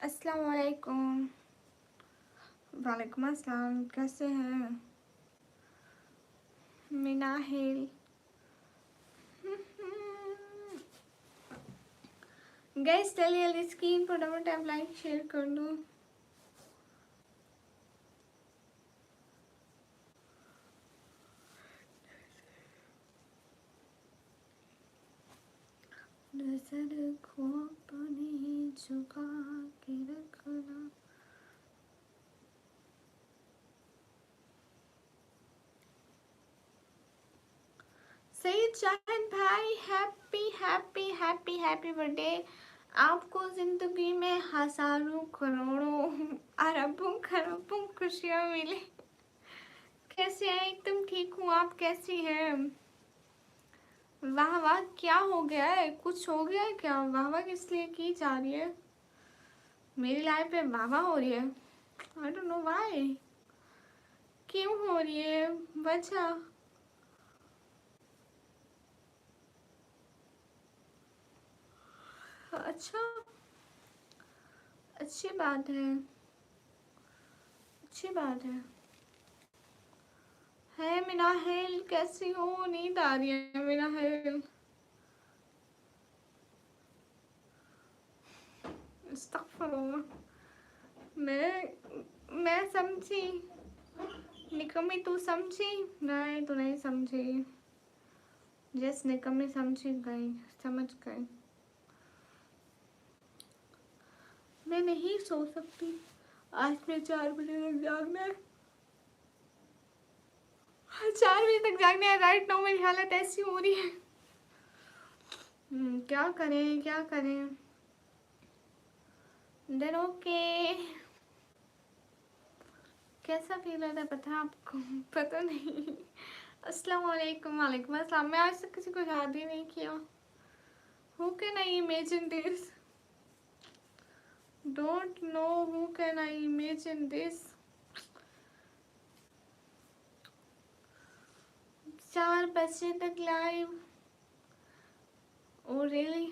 अस्सलाम वालेकुम। वालेकुम अस्सलाम, कैसे हैं? मिनाहिल। गैस चलिए जल्दी स्क्रीन पर डबल टैप लाइक शेयर कर दो। नजर को अपनी झुका के रखना। सईद शाहिद भाई, happy happy happy happy birthday. आपको जिंदगी में हजारों करोड़ों अरबों खरबों खुशियाँ मिले। कैसे हैं? एकदम ठीक हूँ, आप कैसी हैं? वाह वाह, क्या हो गया है? कुछ हो गया है क्या? वाह वाह किस लिए की जा रही है? मेरी लाइफ में वाह वाह हो रही है। आई डोंट नो व्हाई, क्यों हो रही है? वजह? अच्छा, अच्छी बात है, अच्छी बात है मिनाहिल, कैसी हो? नींद आ रही है मिनाहिल? अस्तगफुरुल्लाह। मैं समझी। निकम्मी तू समझी? नहीं तू नहीं समझी। जस्ट निकम्मी समझी गई, समझ गई। मैं नहीं सो सकती, आज मैं 4 बजे तक जागना है। 4 बजे तक जागना है राइट नाउ। मेरी हालत ऐसी हो रही है। क्या करें क्या करें? Then okay. कैसा फील होता है पता है आपको? पता नहीं। अस्सलाम वालेकुम। वालेकुम अस्सलाम। मैं आज तक किसी को याद ही नहीं किया। Who can I imagine this? Don't know who can I imagine this. 4 बजे तक लाइव? Oh really?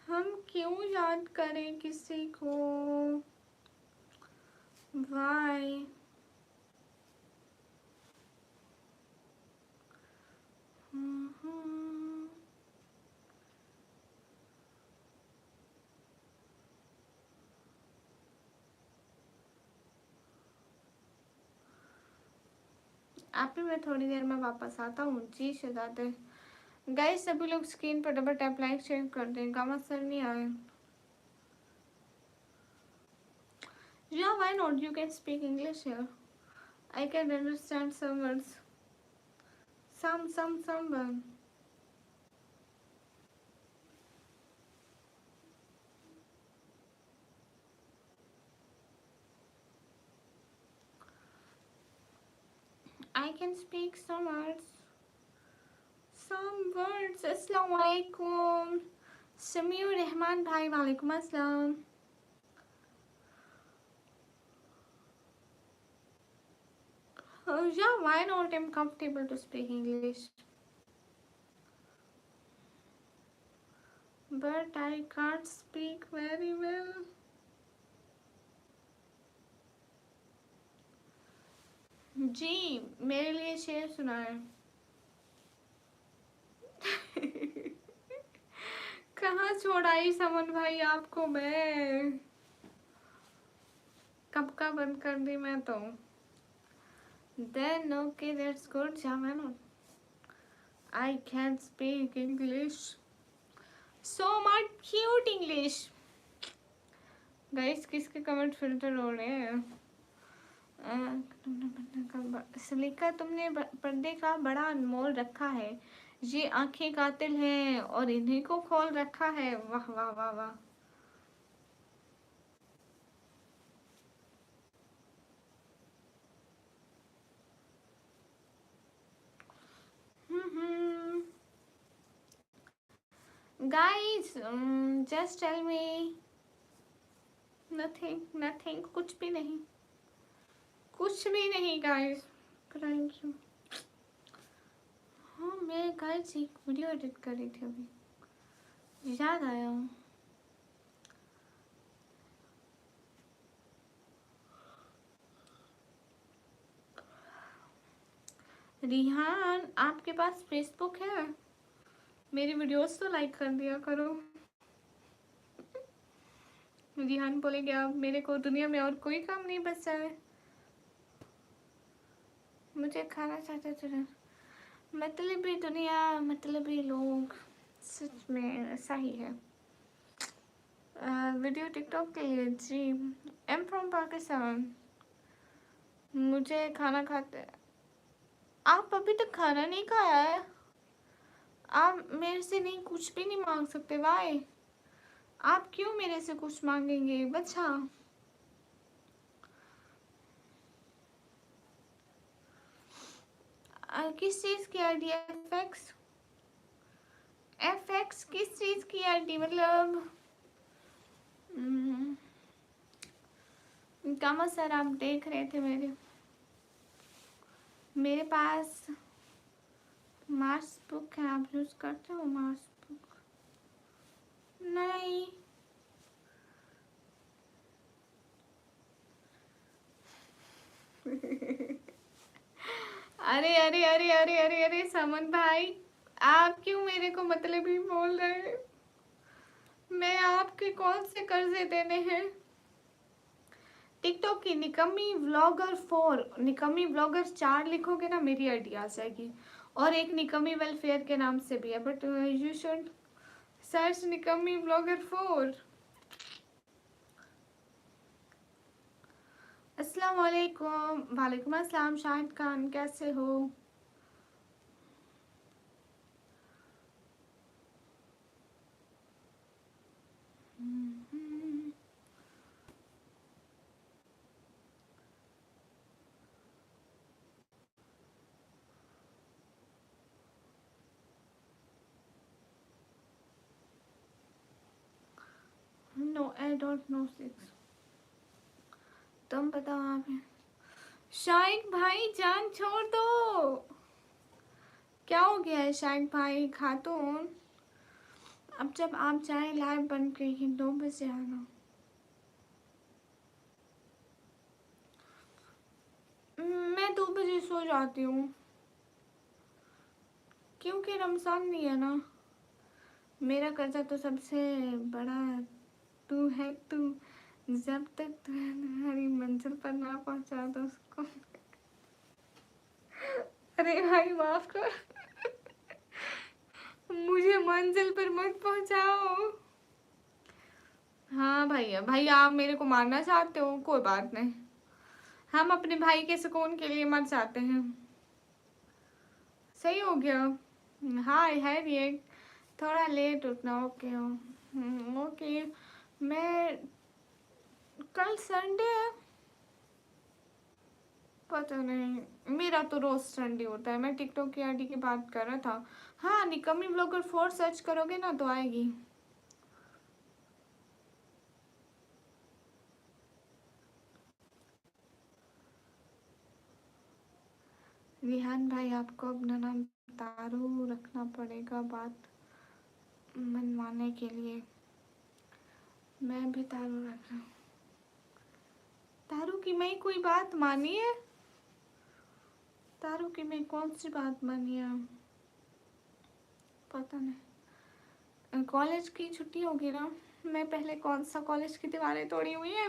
हम क्यों याद करें किसी को? वाई? आप ही मैं थोड़ी देर में वापस आता हूँ जी शहजादे। गाइस सभी लोग स्क्रीन पर डबल टैप लाइक शेयर कर दें। गामा सर नहीं आए। Yeah, why not? You can speak English here. I can understand some words. Someone. I can speak some words. Some words. Assalamu alaikum. Samiur Rahman bhai, walaikum assalam. Yeah, why not? I'm comfortable to speak English. But I can't speak very well. जी मेरे लिए शेर सुनाए। कहाँ छोड़ाई समन भाई आपको मैं? कब का बंद कर दी मैं तो। Then okay, that's good. Jamanu, I can speak English. So much cute English. Guys किसके कमेंट फिल्टर हो रहे हैं? सलीका तुमने पर्दे का बड़ा अनमोल रखा है। ये आंखें कातिल हैं और इन्हीं को खोल रखा है। वाह वाह वाह वाह। Guys just tell me. Nothing कुछ भी नहीं, कुछ भी नहीं गाइस। Thank you. हाँ मैं गाइस एक वीडियो एडिट कर रही थी अभी। याद आया। रिहान, आपके पास फेसबुक है? मेरी वीडियोस तो लाइक कर दिया करो। रिहान बोलेंगे अब मेरे को दुनिया में और कोई काम नहीं बचा है, मुझे खाना चाहते थे। मतलबी दुनिया, मतलबी लोग, सच में ऐसा ही है। वीडियो टिकटॉक के लिए जी। Am from Pakistan. मुझे खाना खाते, आप अभी तक खाना नहीं खाया है? आप मेरे से नहीं, कुछ भी नहीं मांग सकते? वाई? आप क्यों मेरे से कुछ मांगेंगे बच्चा? किस चीज़ की आईडी? एफ एक्स किस चीज़ की आईडी? मतलब कामा सर, आप देख रहे थे मेरे पास मार्स बुक है, आप यूज़ करते हो मार्स बुक? नहीं। अरे अरे अरे अरे अरे अरे समन भाई, आप क्यों मेरे को मतलब ही बोल रहे हैं? मैं आपके कौन से कर्जे देने हैं? टिकटॉक की निकम्मी व्लॉगर 4, निकम्मी व्लॉगर 4 लिखोगे ना, मेरी आईडी आ जाएगी। और एक निकम्मी वेलफेयर के नाम से भी है, बट यू शुड सर्च निकम्मी व्लॉगर 4। अस्सलाम वालेकुम। वालेकुम अस्सलाम शाहिद खान, कैसे हो? No, I don't know 6। तुम बताओ आप। शाहिद भाई जान छोड़ दो। क्या हो गया है शाहिद भाई? खातून, अब जब आप चाहे लाइव बन के ही 2 बजे आना। मैं 2 बजे सो जाती हूँ, क्योंकि रमजान नहीं है ना। मेरा कर्जा तो सबसे बड़ा तू है तू, जब तक तू हमारी मंजिल पर ना पहुंचा दो उसको। अरे भाई माफ कर, मुझे मंजिल पर मत पहुंचाओ। हाँ भैया, भैया आप मेरे को मारना चाहते हो, कोई बात नहीं, हम अपने भाई के सुकून के लिए मर जाते हैं। सही हो गया। हाँ है ये, थोड़ा लेट उठना। Okay okay. मैं, कल संडे है? पता नहीं, मेरा तो रोज संडे होता है। मैं टिकटॉक की आईडी की बात कर रहा था। हाँ, निकम्मी ब्लॉगर 4 सर्च करोगे ना तो आएगी। रिहान भाई, आपको अपना नाम तारू रखना पड़ेगा बात मनवाने के लिए। मैं भी तारू रख रहा हूँ। तारू की मैं कोई बात मानी है? तारू की मैं कौन सी बात मानी है? पता नहीं। कॉलेज की छुट्टी होगी ना, मैं पहले कौन सा कॉलेज की दीवारें तोड़ी हुई है?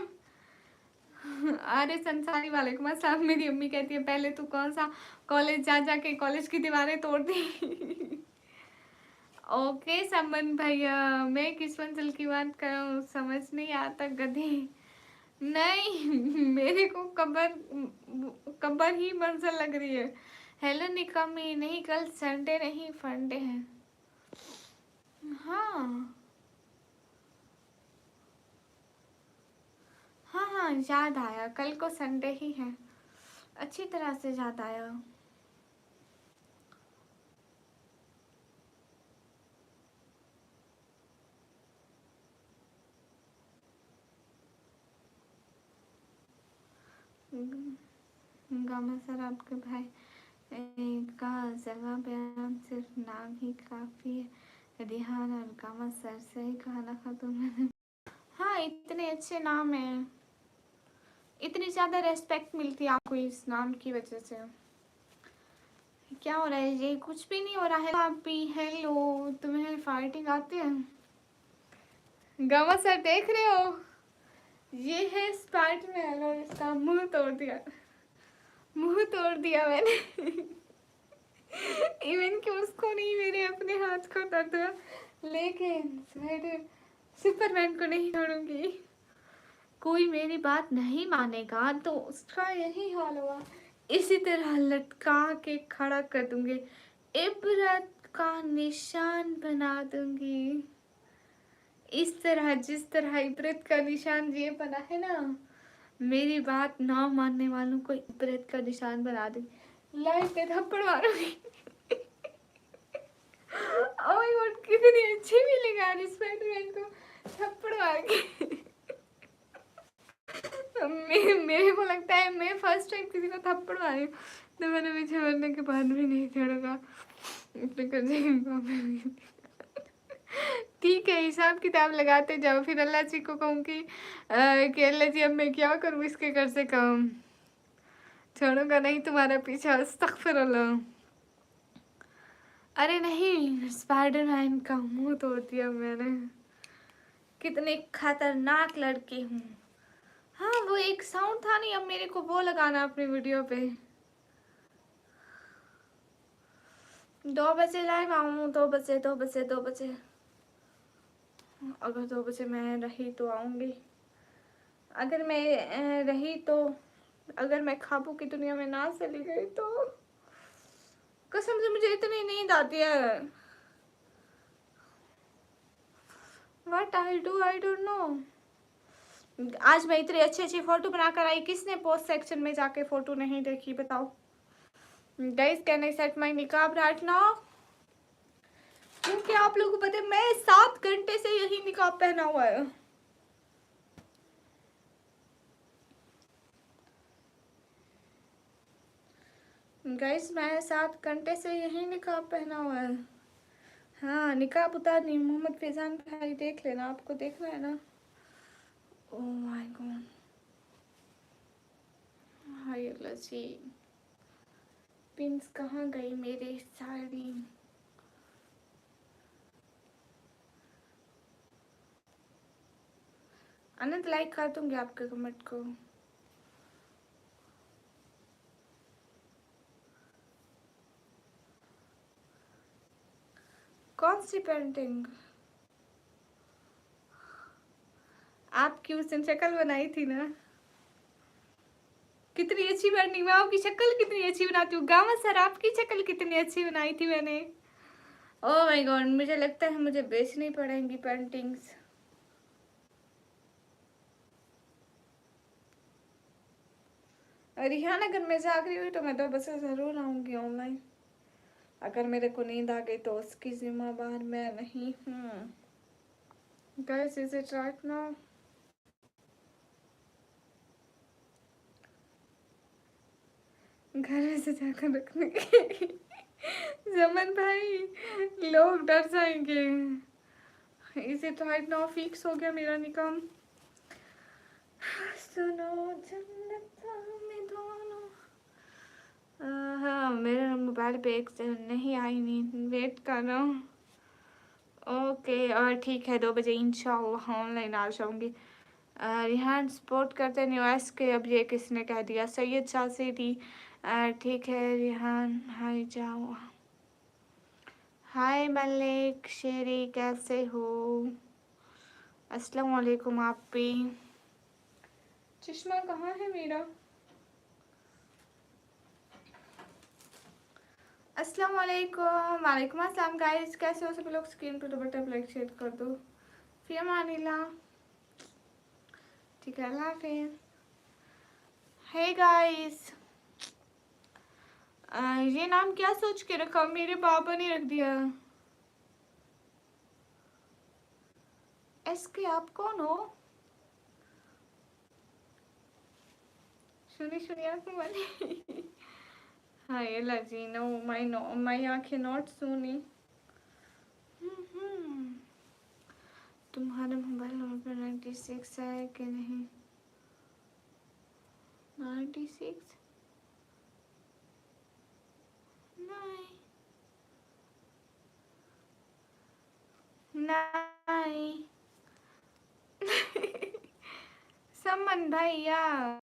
अरे संसारी वाले को मतलब, मेरी अम्मी कहती है पहले तू कौन सा कॉलेज जा जाके कॉलेज की दीवारें तोड़ दी। ओके समन भैया, मैं किस मंजिल की बात कर रहा हूँ समझ नहीं आता गधी। नहीं, मेरे को कबर, कबर ही मंजिल लग रही है। हेलो निकम्मी, नहीं कल संडे नहीं फंडे है। हाँ हाँ हाँ, याद आया, कल को संडे ही है, अच्छी तरह से याद आया। गामा सर, आपके भाई का जगह बयान सिर्फ नाम ही काफ़ी है, रिहान और कामा सर से ही खाना खा तुमने। हाँ, इतने अच्छे नाम हैं, इतनी ज़्यादा रेस्पेक्ट मिलती है आपको इस नाम की वजह से। क्या हो रहा है? ये कुछ भी नहीं हो रहा है। आप भी हेलो, तुम्हें फाइटिंग आती है? गामा सर देख रहे हो, ये है स्पाइडरमैन और इसका मुंह तोड़ दिया, मुंह तोड़ दिया मैंने। इवन कि उसको नहीं, मेरे अपने हाथ को दर्द हुआ, लेकिन स्पाइडर सुपरमैन को नहीं छोड़ूंगी। कोई मेरी बात नहीं मानेगा तो उसका यही हाल होगा, इसी तरह लटका के खड़ा कर दूंगी, इबरत का निशान बना दूंगी। इस तरह, जिस तरह इबरत का निशान ये बना है ना, मेरी बात ना मानने वालों को इबरत का निशान बना दूंगी, लाइफ पे थप्पड़ मारूंगी। ओह माय गॉड, कितनी अच्छी फीलिंग आ रही स्पाइडरमैन को थप्पड़ मार के। मेरे को लगता है मैं फर्स्ट टाइम किसी को थप्पड़ मारी तो मैंने पीछे मरने के बाद भी नहीं छोड़ूंगा। ठीक है, हिसाब किताब लगाते जाओ, फिर अल्लाह जी को कहूँगी कि अल्लाह जी अब मैं क्या करूँ इसके घर से काम, छोड़ूंगा नहीं तुम्हारा पीछा, अस्तगफिरुल्लाह। अरे नहीं, स्पाइडरमैन का मुंह तोड़ दिया मैंने, कितने खतरनाक लड़के हूँ। हाँ, वो एक साउंड था नहीं, अब मेरे को वो लगाना अपनी वीडियो पे। 2 बजे लाइव आऊँ, 2 बजे, 2 बजे, 2 बजे, अगर 2 बजे मैं रही तो आऊँगी, अगर मैं रही तो, अगर मैं ख्वाबों की दुनिया में ना चली गई तो कसम से मुझे इतनी नींद आती है। What I do, I don't know। आज मैं इतनी अच्छी अच्छी फोटो बनाकर आई, किसने पोस्ट सेक्शन में जाके फोटो नहीं देखी बताओ? Guys, can I set my niqab right now? क्योंकि आप लोगों को पता है मैं 7 घंटे से यही निकाब पहना हुआ है। गाइस, मैं 7 घंटे से यही निकाब पहना हुआ है। हाँ, निकाब उतारनी। मोहम्मद फैजान भाई देख लेना, आपको देखना है ना। ओह माय गॉड, हाय अल्लाह जी, पिंस कहाँ गई मेरे साड़ी? अनंत लाइक कर दूंगी आपके कमेंट को। कौन सी पेंटिंग? आपकी उस दिन शक्ल बनाई थी ना, कितनी अच्छी पेंटिंग। मैं आपकी शक्ल कितनी अच्छी बनाती हूँ। गामा सर, आपकी शक्ल कितनी अच्छी बनाई थी मैंने। ओह माय गॉड, मुझे लगता है मुझे बेचनी पड़ेंगी पेंटिंग्स। रिहान, अगर मैं जाग रही हुई तो मैं 2 बजे ज़रूर आऊँगी ऑनलाइन। अगर मेरे को नींद आ गई तो उसकी जिम्मेदार मैं नहीं हूँ। Guys, is it right now? घर में से जाकर रखने के जमन भाई, लोग डर जाएंगे। Is it right now? Fix हो गया मेरा निकाम। सुनो जन्नत में दोनों। हाँ, मेरे मोबाइल पे एक नहीं आई, नहीं वेट कर रहा हूँ। ओके, और ठीक है, 2 बजे इंशाल्लाह ऑनलाइन आ जाऊँगी। रिहान सपोर्ट करते हैं न्यूएस के। अब ये किसने कह दिया? सैयद शासिदी। ठीक है रिहान, हाय जाओ। हाय मलिक शेरी, कैसे हो? अस्सलाम वालेकुम। आप भी? चश्मा कहाँ है मेरा? अस्सलाम वालेकुम। वालेकुम अस्सलाम गाइस, कैसे हो सभी लोग? स्क्रीन पे तो बटन लाइक शेयर कर दो। फिर मानिला, ठीक है, अल्लाह हाफिज़। हे गाइस, ये नाम क्या सोच के रखा? मेरे पापा ने रख दिया। एसके, आप कौन हो? सुनी सुनी आंखें वाली। हाय अल्लाह जी, नो माय आंखें नॉट सुनी। तुम्हारे मोबाइल नंबर पर 96 है कि नहीं? 96 नहीं, नहीं। समन भैया,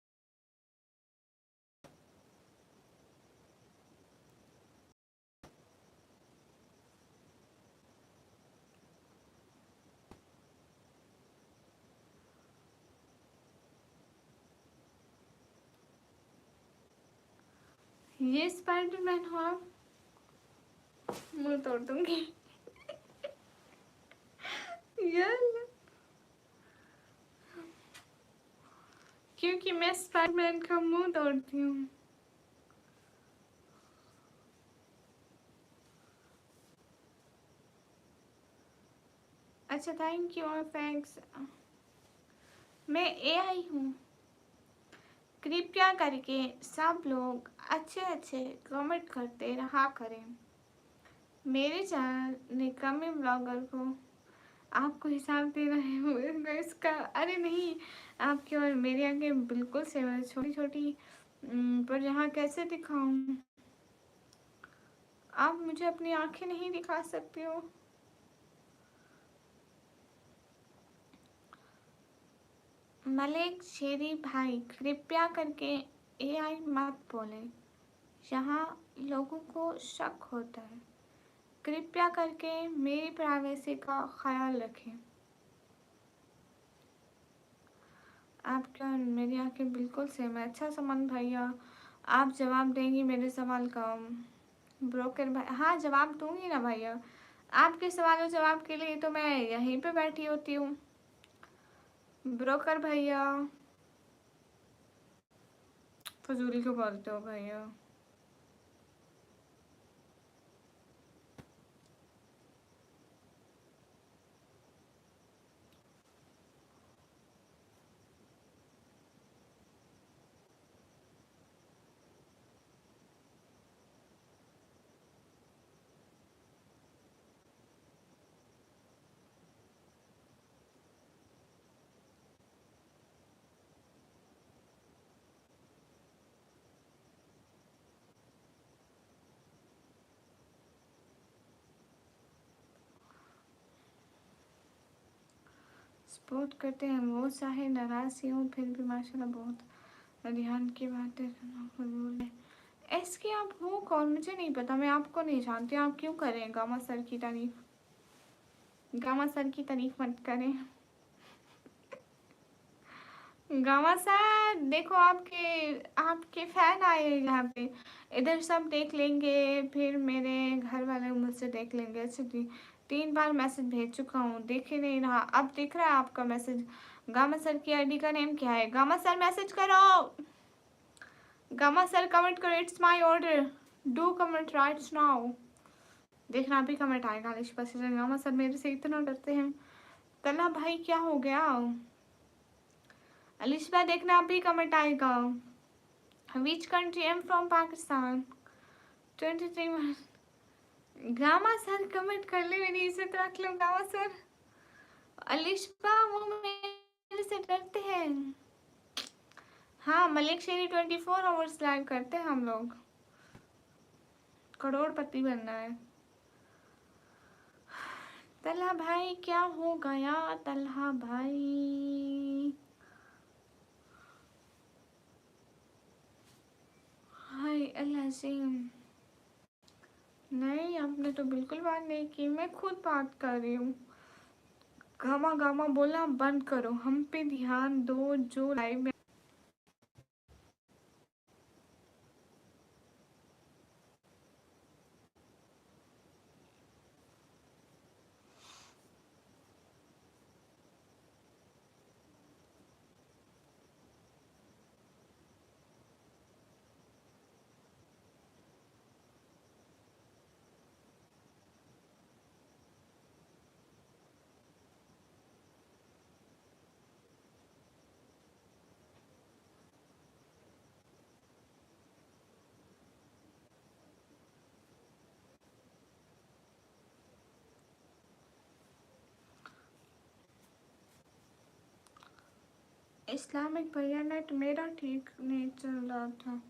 ये स्पाइडरमैन हो आप? मुंह तोड़ दूंगी। यार, क्योंकि मैं स्पाइडरमैन का मुंह तोड़ती हूँ। अच्छा, थैंक यू और थैंक्स। मैं एआई हूँ। कृपया करके सब लोग अच्छे अच्छे कमेंट करते रहा करें। मेरे चैनल निकम्मे ब्लॉगर को आपको हिसाब दे रहे हो इसका? अरे नहीं, आपकी और मेरी आंखें बिल्कुल सेम है, छोटी छोटी। पर यहाँ कैसे दिखाऊं? आप मुझे अपनी आंखें नहीं दिखा सकती हो? मलिक शेरी भाई, कृपया करके एआई मत बोले, यहाँ लोगों को शक होता है। कृपया करके मेरी प्राइवेसी का ख्याल रखें। आपकी और मेरी आंखें बिल्कुल सेम है। अच्छा समन भैया, आप जवाब देंगी मेरे सवाल का? ब्रोकर भाई, हाँ जवाब दूंगी ना भैया। आपके सवालों जवाब के लिए तो मैं यहीं पे बैठी होती हूँ। ब्रोकर भैया, फजूल क्यों बोलते हो भैया? सपोर्ट करते हैं वो, चाहे नाराज ही हूँ फिर भी माशाल्लाह बहुत ध्यान की बातें करना फजूल है। इसके आप हो कौन? मुझे नहीं पता, मैं आपको नहीं जानती। आप क्यों करें गामा सर की तारीफ? गामा सर की तारीफ मत करें। गामा सर देखो, आपके आपके फैन आए हैं यहाँ पे। इधर सब देख लेंगे, फिर मेरे घर वाले मुझसे देख लेंगे। अच्छा 3 बार मैसेज भेज चुका हूँ, देख ही नहीं रहा। अब दिख रहा है आपका मैसेज। गामा सर की आईडी का नेम क्या है? गामा सर मैसेज करो। गामा सर कमेंट करो, it's my order, do comment right now. देखना अभी कमेंट आएगा। अलिशा से गामा सर मेरे से इतना डरते हैं। तला भाई क्या हो गया? अलिशा देखना अभी कमेंट आएगा। Which country? I'm from Pakistan. 23 months. Gamma sir comment कर ले, मेरी इज्जत रख लो गामा सर। अलिशा वो मेरे से डरते हैं। हाँ, मलिक शेरी 24 आवर्स लाइव करते हैं हम लोग। करोड़पति बनना है। तलहा भाई क्या हो गया? तलहा भाई, हाय अल्लाह से। नहीं, आपने तो बिल्कुल बात नहीं की, मैं खुद बात कर रही हूँ। गामा गामा बोलना बंद करो, हम पे ध्यान दो जो लाइव में। इस्लामिक भैया नेट मेरा ठीक नहीं चल रहा था।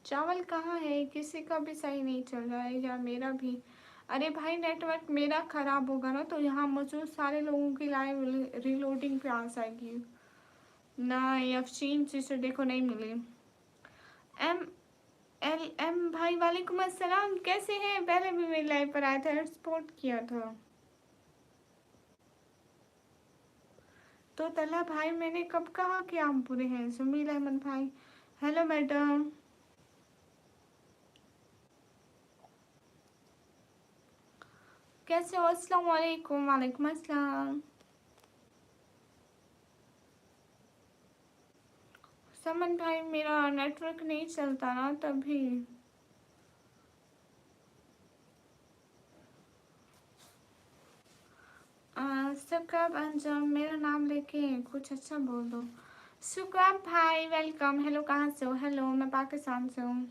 चावल कहाँ है? किसी का भी सही नहीं चल रहा है या मेरा भी? अरे भाई नेटवर्क मेरा खराब होगा ना तो यहाँ मौजूद सारे लोगों की लाइव रीलोडिंग पे आ जाएगी ना। यफशीन से देखो नहीं मिली। एम एल एम भाई वालेकुम अस्सलाम, कैसे हैं? पहले भी मेरी लाइव पर आया था, सपोर्ट किया था। तो तला भाई मैंने कब कहा कि आप बुरे हैं? सुमील अहमद भाई हेलो मैडम, कैसे हो? अस्सलाम वालेकुम। वालेकुम अस्सलाम। समन भाई मेरा नेटवर्क नहीं चलता ना तभी। सुकब अंजम, मेरा नाम लेके कुछ अच्छा बोल दो। सुकब भाई वेलकम। हेलो, कहाँ से हो? हेलो, मैं पाकिस्तान से हूँ।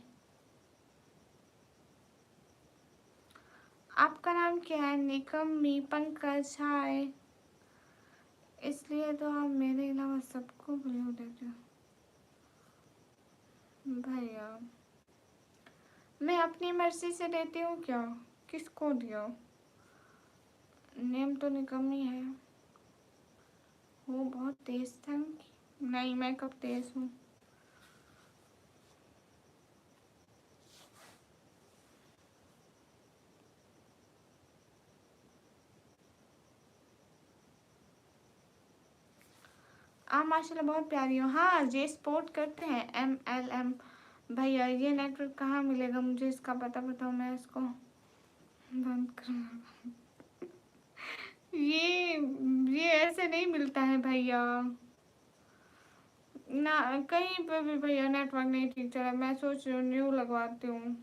आपका नाम क्या है? निकम मी पंकज हाय। इसलिए तो आप मेरे अलावा सबको ब्लू देते हो भैया। मैं अपनी मर्जी से देती हूँ क्या? किसको दिया? नेम तो निकम ही है। वो बहुत तेज था। नहीं, मैं कब तेज हूँ? आप माशाल्लाह बहुत प्यारी हो। हाँ, जे स्पोर्ट करते हैं MLM भैया। ये नेटवर्क कहाँ मिलेगा मुझे? इसका पता बताओ, मैं इसको बंद कर। ये ऐसे नहीं मिलता है भैया ना, कहीं पे भी भैया नेटवर्क नहीं ठीक चला। मैं सोच रही हूँ न्यू लगवाती हूँ।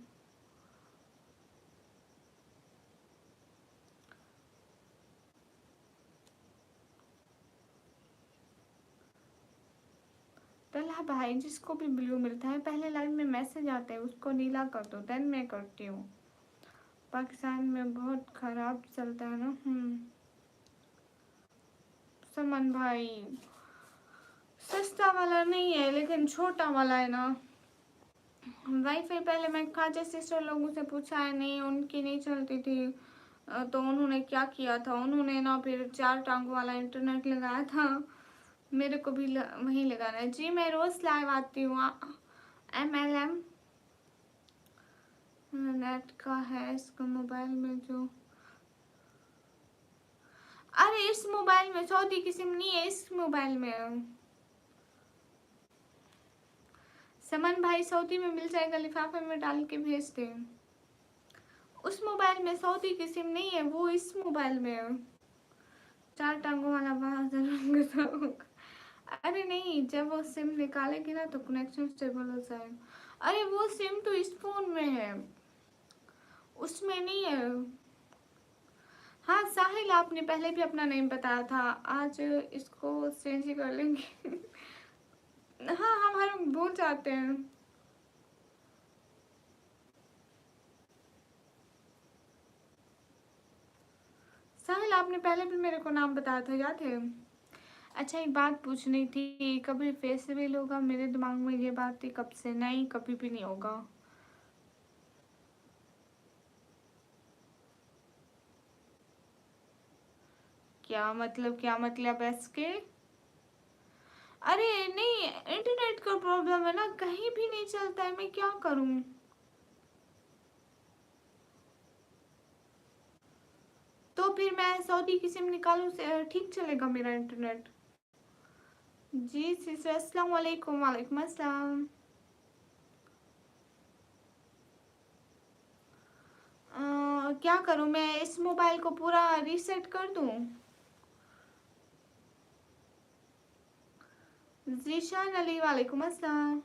तला भाई जिसको भी ब्लू मिलता है पहले लाइन में मैसेज आता है उसको नीला कर दो, देन मैं करती हूँ। पाकिस्तान में बहुत खराब चलता है ना। समन भाई सस्ता वाला नहीं है लेकिन छोटा वाला है ना। वाईफाई पहले मैं खाजा सिस्टर लोगों से पूछा है, नहीं उनकी नहीं चलती थी। तो उन्होंने क्या किया था, उन्होंने ना फिर 4 टांगों वाला इंटरनेट लगाया था। मेरे को भी वही लगाना है जी। मैं रोज लाइव आती हूँ। MLM नेट का है इसका मोबाइल में जो। अरे इस मोबाइल में सऊदी की सिम नहीं है, इस मोबाइल में। समन भाई सऊदी में मिल जाएगा, लिफाफे में डाल के भेज दे। उस मोबाइल में सऊदी की सिम नहीं है, वो इस मोबाइल में है। 4 टांगों वाला बाहर जरूर। अरे नहीं, जब वो सिम निकालेगी ना तो कनेक्शन स्टेबल हो जाएगा। अरे वो सिम तो इस फोन में है, उसमें नहीं है। हाँ साहिल, आपने पहले भी अपना नेम बताया था, आज इसको चेंज ही कर लेंगे। हाँ हम हर भूल जाते हैं। साहिल आपने पहले भी मेरे को नाम बताया था, याद है? अच्छा एक बात पूछनी थी, कभी फेस्टिवल होगा? मेरे दिमाग में ये बात थी कब से। नहीं, कभी भी नहीं होगा। क्या मतलब? क्या मतलब इसके? अरे नहीं, इंटरनेट का प्रॉब्लम है ना, कहीं भी नहीं चलता है, मैं क्या करूं? तो फिर मैं सऊदी की सिम निकालूं से ठीक चलेगा मेरा इंटरनेट? जी सिस्टर, अस्सलाम वालेकुम। वालेकुम अस्सलाम। क्या करूं मैं, इस मोबाइल को पूरा रीसेट कर दूं? जीशान अली, वालेकुम अस्सलाम।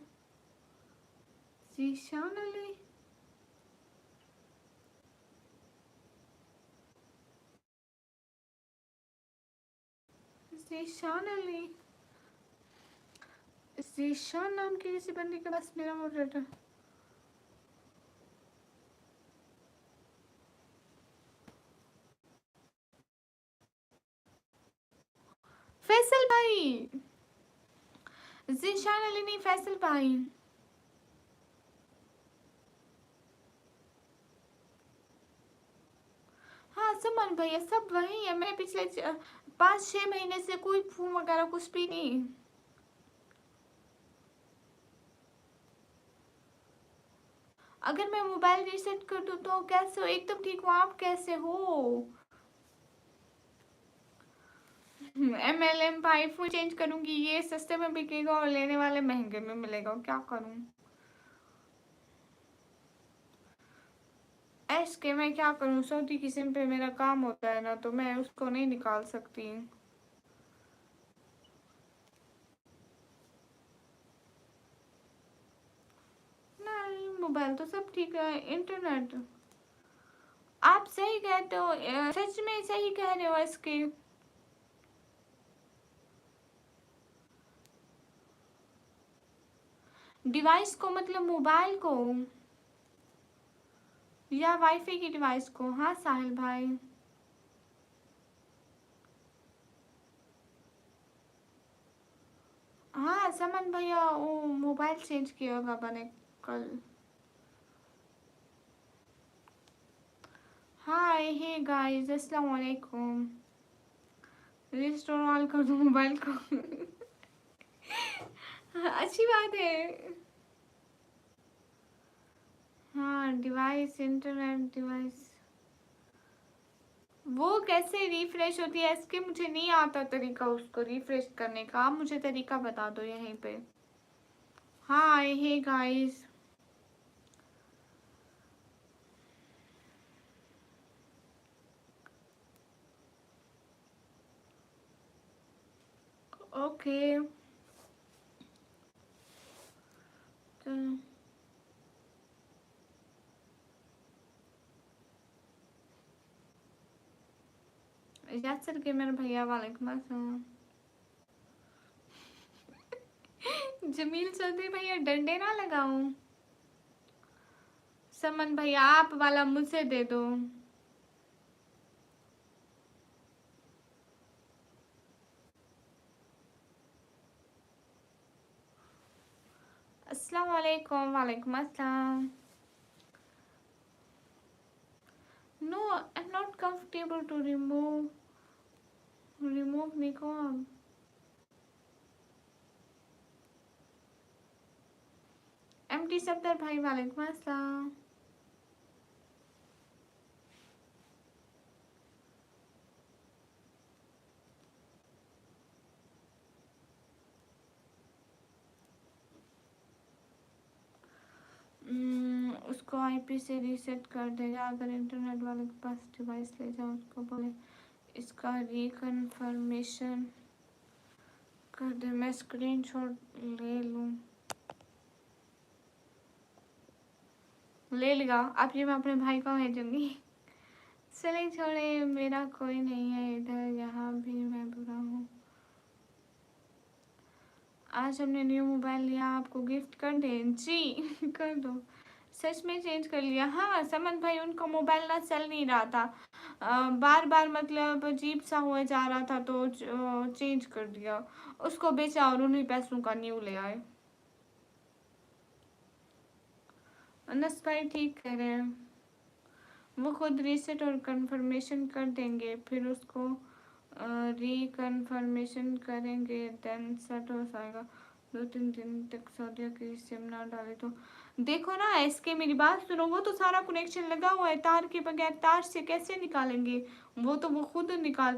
जीशान अली, जीशान अली, जीशान नाम के किसी बंदे के पास मेरा मॉडरेटर। फैसल भाई, जीशान अली नहीं, फैसल भाई। हाँ समन भैया सब वही है। मैं पिछले 5-6 महीने से कोई फोन वगैरह कुछ भी नहीं। अगर मैं मोबाइल रीसेट कर दूं तो कैसे हो? एकदम ठीक हूँ, आप कैसे हो? MLM भाई, फोन चेंज करूंगी, ये सस्ते में बिकेगा और लेने वाले महंगे में मिलेगा, क्या करूं? ऐश के मैं क्या करूं, सऊदी की सिम पे मेरा काम होता है ना, तो मैं उसको नहीं निकाल सकती। नहीं, मोबाइल तो सब ठीक है, इंटरनेट। आप सही कहते हो, सच में सही कह रहे हो इसके। डिवाइस को मतलब मोबाइल को, या वाईफाई की डिवाइस को? हाँ साहिल भाई। हाँ समन भैया, वो मोबाइल चेंज किया होगा मैंने कल। हाय हे गाइस, अस्सलाम वालेकुम। रिस्टोर ऑल कर दो मोबाइल को। अच्छी बात है। हाँ डिवाइस, इंटरनेट डिवाइस, वो कैसे रिफ्रेश होती है इसके? मुझे नहीं आता तरीका उसको रिफ्रेश करने का, आप मुझे तरीका बता दो यहीं पे। हाय हे गाइस। ओके तो यासर के मेरे भैया, वालेकुम अस्सलाम। जमील चौधरी भैया, डंडे ना लगाऊं? समन भैया आप वाला मुझे दे दो। अस्सलाम वालेकुम। वालेकुम अस्सलाम। No, I am not comfortable to remove niqab. MT Safdar भाई, वालेकुम अस्सलाम। उसको IP से रीसेट कर देगा। अगर इंटरनेट वाले के पास डिवाइस ले जाओ, उसको बोले इसका रिकन्फर्मेशन कर दे। मैं स्क्रीनशॉट ले लेगा आप, ये मैं अपने भाई को भेजूंगी। चले छोड़े, मेरा कोई नहीं है इधर, यहाँ भी मैं बुरा हूँ। आज हमने न्यू मोबाइल लिया, आपको गिफ्ट कर दें? जी कर दो। सच में चेंज कर लिया? हाँ समन भाई, उनका मोबाइल ना चल नहीं रहा था, बार बार मतलब अजीब सा हुआ जा रहा था, तो चेंज कर दिया उसको, बेचा और उन्हीं पैसों का न्यू ले आए। अनस भाई ठीक कह रहे हैं, वो खुद रीसेट और कंफर्मेशन कर देंगे, फिर उसको रिकन्फर्मेशन करेंगे, देन सेट हो जाएगा। 2-3 दिन तक सऊदिया की सिम ना डाले तो देखो ना, इसके मेरी बात सुनो, वो तो सारा कनेक्शन लगा हुआ है, तार के बगैर तार से कैसे निकालेंगे? वो तो वो खुद निकालते